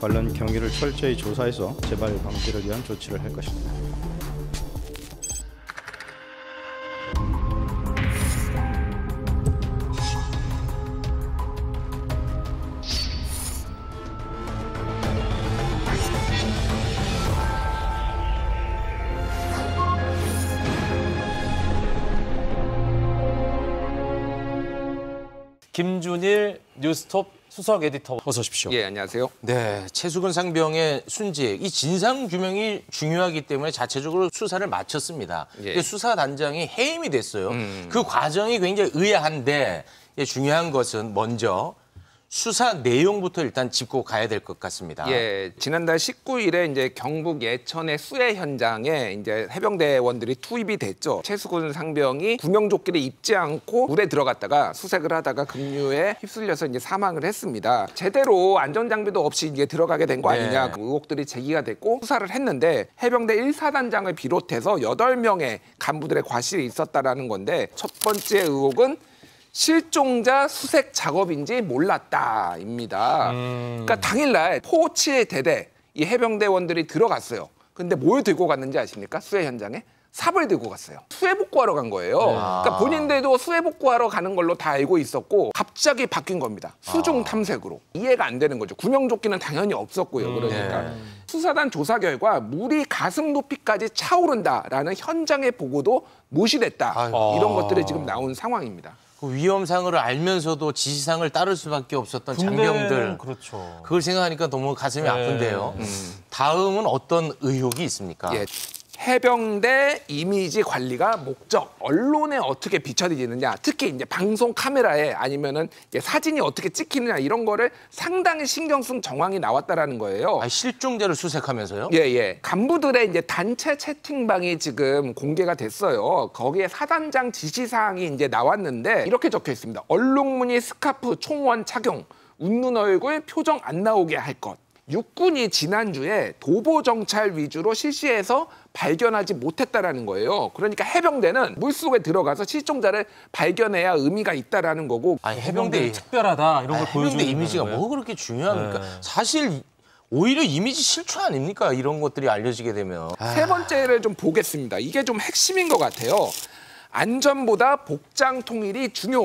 관련 경위를 철저히 조사해서 재발 방지를 위한 조치를 할 것입니다. 김준일 뉴스톱 수석 에디터 어서 오십시오. 예, 안녕하세요. 네, 최수근 상병의 순직, 이 진상 규명이 중요하기 때문에 자체적으로 수사를 마쳤습니다. 예. 근데 수사단장이 해임이 됐어요. 그 과정이 굉장히 의아한데 중요한 것은 먼저 수사 내용부터 일단 짚고 가야 될 것 같습니다. 예, 지난달 19일에 이제 경북 예천의 수해 현장에 이제 해병대원들이 투입이 됐죠. 최수근 상병이 구명조끼를 입지 않고 물에 들어갔다가 수색을 하다가 급류에 휩쓸려서 이제 사망을 했습니다. 제대로 안전장비도 없이 이제 들어가게 된 거 아니냐 그 의혹들이 제기가 됐고 수사를 했는데 해병대 1사단장을 비롯해서 8명의 간부들의 과실이 있었다라는 건데 첫 번째 의혹은 실종자 수색 작업인지 몰랐다입니다. 그러니까 당일날 포치의 대대 이 해병대원들이 들어갔어요. 근데 뭘 들고 갔는지 아십니까? 수해 현장에? 삽을 들고 갔어요. 수해 복구하러 간 거예요. 그러니까 본인들도 수해 복구하러 가는 걸로 다 알고 있었고 갑자기 바뀐 겁니다. 수중 탐색으로. 이해가 안 되는 거죠. 구명조끼는 당연히 없었고요. 그러니까. 수사단 조사 결과 물이 가슴 높이까지 차오른다라는 현장의 보고도 무시됐다. 이런 것들이 지금 나온 상황입니다. 그 위험상을 알면서도 지시상을 따를 수밖에 없었던 장병들. 그렇죠. 그걸 생각하니까 너무 가슴이 아픈데요. 다음은 어떤 의혹이 있습니까? 예. 해병대 이미지 관리가 목적, 언론에 어떻게 비춰지느냐, 특히 이제 방송 카메라에 아니면은 이제 사진이 어떻게 찍히느냐 이런 거를 상당히 신경 쓴 정황이 나왔다라는 거예요. 아니, 실종자를 수색하면서요? 예. 간부들의 이제 단체 채팅방이 지금 공개가 됐어요. 거기에 사단장 지시사항이 이제 나왔는데 이렇게 적혀 있습니다. 얼룩무늬 스카프 총원 착용, 웃는 얼굴 표정 안 나오게 할 것. 육군이 지난주에 도보정찰 위주로 실시해서 발견하지 못했다라는 거예요. 그러니까 해병대는 물속에 들어가서 실종자를 발견해야 의미가 있다라는 거고. 아니, 해병대 특별하다 이런 걸 보여주는 해병대 이미지가 뭐 그렇게 중요합니까? 사실 오히려 이미지 실추 아닙니까? 이런 것들이 알려지게 되면. 세 번째를 좀 보겠습니다. 이게 좀 핵심인 것 같아요. 안전보다 복장 통일이 중요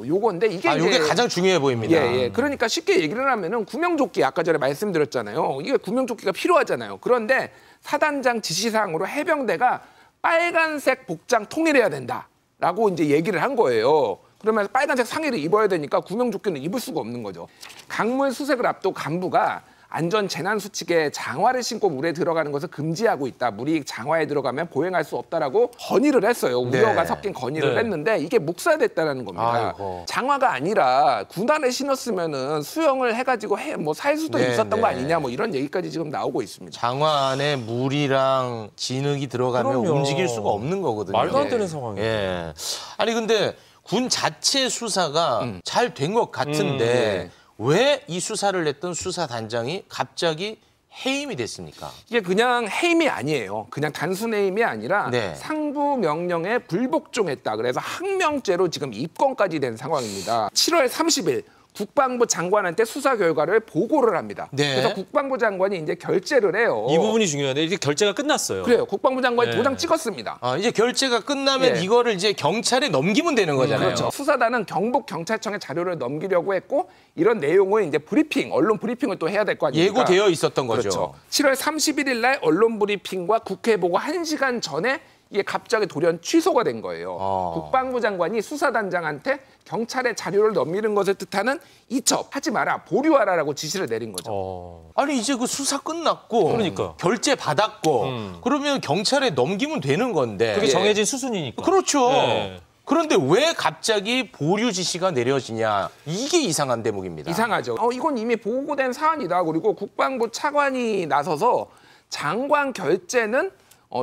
요건데 이게 이게 가장 중요해 보입니다. 예. 그러니까 쉽게 얘기를 하면은 구명조끼 아까 전에 말씀드렸잖아요. 이게 구명조끼가 필요하잖아요. 그런데 사단장 지시사항으로 해병대가 빨간색 복장 통일해야 된다라고 이제 얘기를 한 거예요. 그러면 빨간색 상의를 입어야 되니까 구명조끼는 입을 수가 없는 거죠. 강물 수색을 앞두고 간부가 안전 재난 수칙에 장화를 신고 물에 들어가는 것을 금지하고 있다. 물이 장화에 들어가면 보행할 수 없다라고 건의를 했어요. 우려가 섞인 건의를 했는데 이게 묵살됐다는 겁니다. 아이고. 장화가 아니라 군안에 신었으면은 수영을 해가지고 뭐 살 수도 있었던 거 아니냐 뭐 이런 얘기까지 지금 나오고 있습니다. 장화 안에 물이랑 진흙이 들어가면 그럼요. 움직일 수가 없는 거거든요. 말도 안 되는 상황이에요. 예. 아니 근데 군 자체 수사가 잘 된 것 같은데 왜 이 수사를 냈던 수사단장이 갑자기 해임이 됐습니까? 이게 그냥 해임이 아니에요. 그냥 단순 해임이 아니라 상부 명령에 불복종했다. 그래서 항명죄로 지금 입건까지 된 상황입니다. 7월 30일 국방부 장관한테 수사 결과를 보고를 합니다. 그래서 국방부 장관이 이제 결재를 해요. 이 부분이 중요한데 이제 결재가 끝났어요. 그래요. 국방부 장관이 도장 찍었습니다. 이제 결재가 끝나면 이거를 이제 경찰에 넘기면 되는 거잖아요. 그렇죠. 수사단은 경북 경찰청에 자료를 넘기려고 했고 이런 내용을 이제 브리핑, 언론 브리핑을 또 해야 될 거 아닙니까? 예고되어 있었던 거죠. 그렇죠. 7월 31일 날 언론 브리핑과 국회 보고 1시간 전에 이게 갑자기 돌연 취소가 된 거예요. 국방부 장관이 수사단장한테 경찰에 자료를 넘기는 것을 뜻하는 이첩, 하지 마라, 보류하라라고 지시를 내린 거죠. 아니 이제 그 수사 끝났고 그러니까. 결재 받았고 그러면 경찰에 넘기면 되는 건데. 그게 정해진 수순이니까. 그렇죠. 네. 그런데 왜 갑자기 보류 지시가 내려지냐. 이게 이상한 대목입니다. 이상하죠. 이건 이미 보고된 사안이다. 그리고 국방부 차관이 나서서 장관 결재는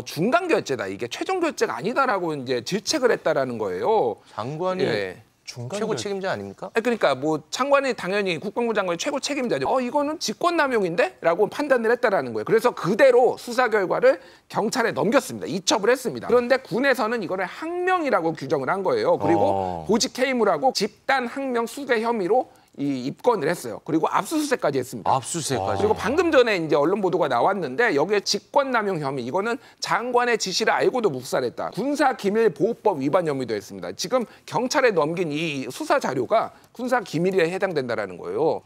중간 결재다. 이게 최종 결재가 아니다라고 이제 질책을 했다라는 거예요. 장관이 최고 책임자 아닙니까? 그러니까 뭐 장관이 당연히 국방부 장관이 최고 책임자죠. 이거는 직권남용인데라고 판단을 했다라는 거예요. 그래서 그대로 수사 결과를 경찰에 넘겼습니다. 이첩을 했습니다. 그런데 군에서는 이거를 항명이라고 규정을 한 거예요. 그리고 보직 해임을 하고 집단 항명 수배 혐의로 이 입건을 했어요. 그리고 압수수색까지 했습니다. 압수수색까지. 그리고 방금 전에 이제 언론 보도가 나왔는데 여기에 직권남용 혐의, 이거는 장관의 지시를 알고도 묵살했다. 군사기밀보호법 위반 혐의도 했습니다. 지금 경찰에 넘긴 이 수사 자료가 군사기밀에 해당된다라는 거예요.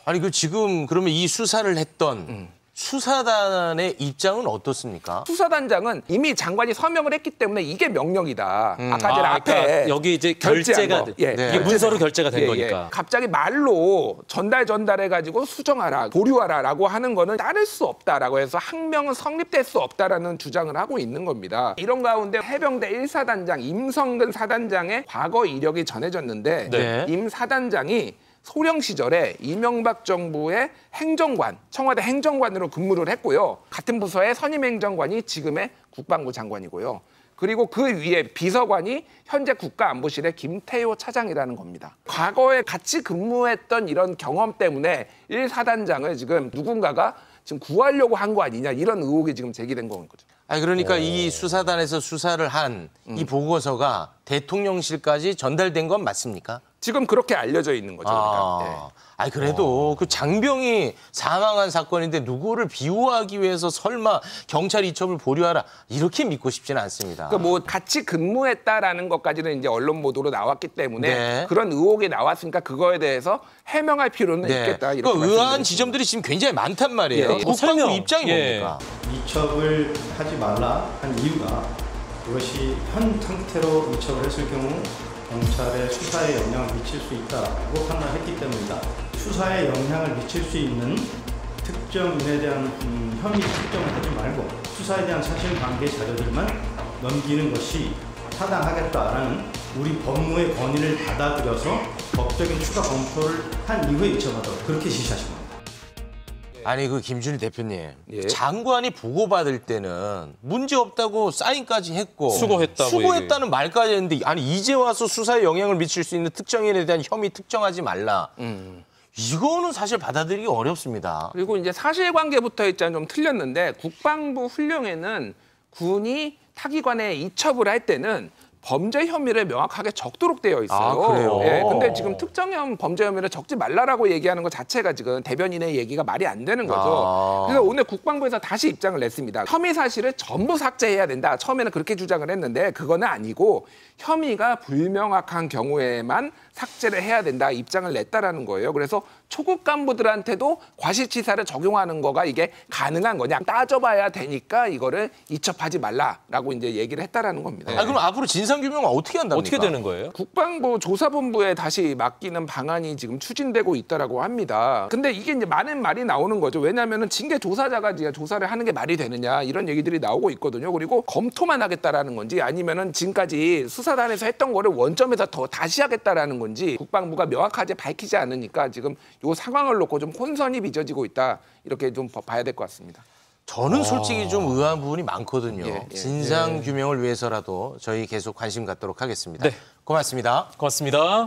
아니 그 지금 그러면 이 수사를 했던 수사단의 입장은 어떻습니까? 수사단장은 이미 장관이 서명을 했기 때문에 이게 명령이다. 아까 전에 앞에 그러니까 여기 이제 결제가 거. 예, 네. 이게 문서로 결제가 된 예, 거니까. 예. 갑자기 말로 전달해가지고 수정하라, 보류하라라고 하는 거는 따를 수 없다라고 해서 항명은 성립될 수 없다라는 주장을 하고 있는 겁니다. 이런 가운데 해병대 1사단장 임성근 사단장의 과거 이력이 전해졌는데 네. 임 사단장이 소령 시절에 이명박 정부의 행정관, 청와대 행정관으로 근무를 했고요. 같은 부서의 선임 행정관이 지금의 국방부 장관이고요. 그리고 그 위에 비서관이 현재 국가안보실의 김태효 차장이라는 겁니다. 과거에 같이 근무했던 이런 경험 때문에 1사단장을 지금 누군가가 지금 구하려고 한 거 아니냐, 이런 의혹이 지금 제기된 거거든요. 아니 그러니까 이 수사단에서 수사를 한 이 보고서가 대통령실까지 전달된 건 맞습니까? 지금 그렇게 알려져 있는 거죠. 그러니까. 예. 아니 그래도 그 장병이 사망한 사건인데 누구를 비호하기 위해서 설마 경찰 이첩을 보류하라 이렇게 믿고 싶지는 않습니다. 그러니까 뭐 같이 근무했다라는 것까지는 이제 언론 보도로 나왔기 때문에 네. 그런 의혹이 나왔으니까 그거에 대해서 해명할 필요는 있겠다. 이렇게 그 의아한 말씀드리겠습니다. 지점들이 지금 굉장히 많단 말이에요. 예, 예. 국방부 설명. 입장이 예. 뭡니까? 이첩을 하지 말라 한 이유가 그것이 현 상태로 이첩을 했을 경우 경찰의 수사에 영향을 미칠 수 있다고 판단했기 때문이다. 수사에 영향을 미칠 수 있는 특정인에 대한 혐의 특정을 하지 말고 수사에 대한 사실관계 자료들만 넘기는 것이 타당하겠다라는 우리 법무의 권위를 받아들여서 법적인 추가 검토를 한 이후에 이첩하도록 그렇게 지시하신 겁니다. 아니 그 김준일 대표님 예. 장관이 보고받을 때는 문제 없다고 사인까지 했고 수고했다고 수고했다는 말까지 했는데 아니 이제 와서 수사에 영향을 미칠 수 있는 특정인에 대한 혐의 특정하지 말라. 이거는 사실 받아들이기 어렵습니다. 그리고 이제 사실관계부터 일단 좀 틀렸는데 국방부 훈령에는 군이 타기관에 이첩을 할 때는 범죄 혐의를 명확하게 적도록 되어 있어요. 아, 그래요? 예, 근데 지금 특정형 범죄 혐의를 적지 말라라고 얘기하는 것 자체가 지금 대변인의 얘기가 말이 안 되는 거죠. 그래서 오늘 국방부에서 다시 입장을 냈습니다. 혐의 사실을 전부 삭제해야 된다. 처음에는 그렇게 주장을 했는데 그거는 아니고 혐의가 불명확한 경우에만 삭제를 해야 된다 입장을 냈다라는 거예요. 그래서 초급 간부들한테도 과실치사를 적용하는 거가 이게 가능한 거냐 따져봐야 되니까 이거를 이첩하지 말라라고 이제 얘기를 했다라는 겁니다. 아 그럼 앞으로 진상규명은 어떻게 한답니까? 어떻게 되는 거예요? 국방부 조사본부에 다시 맡기는 방안이 지금 추진되고 있다라고 합니다. 근데 이게 이제 많은 말이 나오는 거죠. 왜냐하면은 징계 조사자가 이제 조사를 하는 게 말이 되느냐 이런 얘기들이 나오고 있거든요. 그리고 검토만 하겠다라는 건지 아니면은 지금까지 수사단에서 했던 거를 원점에서 더 다시 하겠다라는 건지 국방부가 명확하게 밝히지 않으니까 지금 요 상황을 놓고 좀 혼선이 빚어지고 있다 이렇게 좀 봐야 될 것 같습니다. 저는 솔직히 좀 의아한 부분이 많거든요. 예, 예. 진상규명을 위해서라도 저희 계속 관심 갖도록 하겠습니다. 네. 고맙습니다. 고맙습니다.